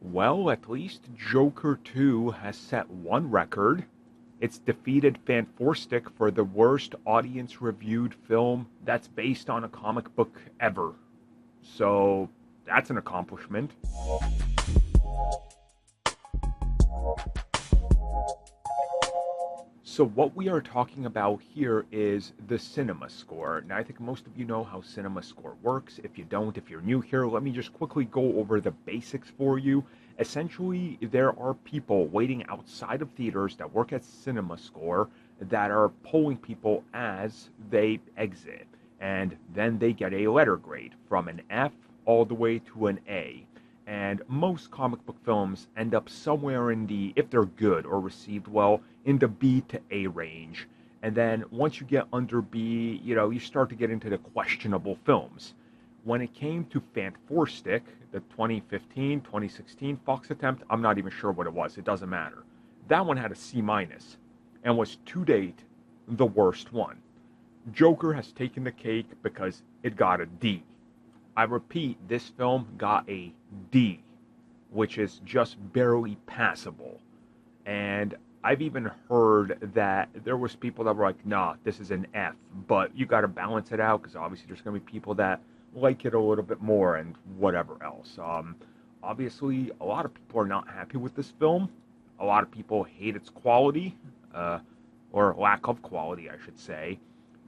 Well, at least Joker 2 has set one record. It's defeated Fanforstic for the worst audience reviewed film that's based on a comic book ever. So that's an accomplishment. So what we are talking about here is the cinema score. Now I think most of you know how cinema score works. If you don't, if you're new here, let me just quickly go over the basics for you. Essentially, there are people waiting outside of theaters that work at cinema score that are polling people as they exit. And then they get a letter grade from an F all the way to an A. And most comic book films end up somewhere in the, if they're good or received well, in the B to A range. And then once you get under B, you start to get into the questionable films. When it came to Fanforstic, the 2015, 2016 Fox attempt, I'm not even sure what it was. It doesn't matter. That one had a C minus and was to date the worst one. Joker has taken the cake because it got a D. I repeat, this film got a D, which is just barely passable. And I've even heard that there was people that were like, nah, this is an F, but you got to balance it out because obviously there's going to be people that like it a little bit more and whatever else. Obviously, a lot of people are not happy with this film. A lot of people hate its quality, or lack of quality, I should say.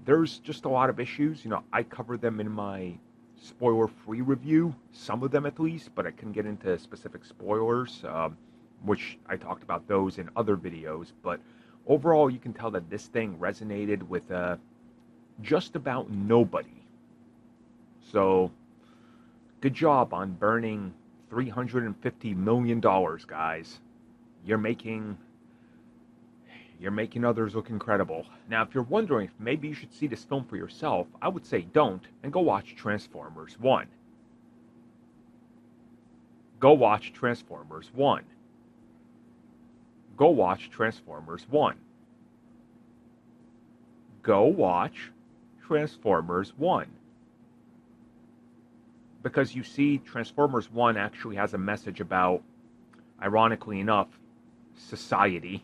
There's just a lot of issues. I cover them in my spoiler-free review, some of them at least, but I couldn't get into specific spoilers, which I talked about those in other videos. But overall, you can tell that this thing resonated with just about nobody. So, good job on burning $350 million, guys. You're making others look incredible. Now, if you're wondering if maybe you should see this film for yourself, I would say don't, and go watch Transformers 1. Go watch Transformers 1. Go watch Transformers 1. Go watch Transformers 1. Because you see, Transformers 1 actually has a message about, ironically enough, society.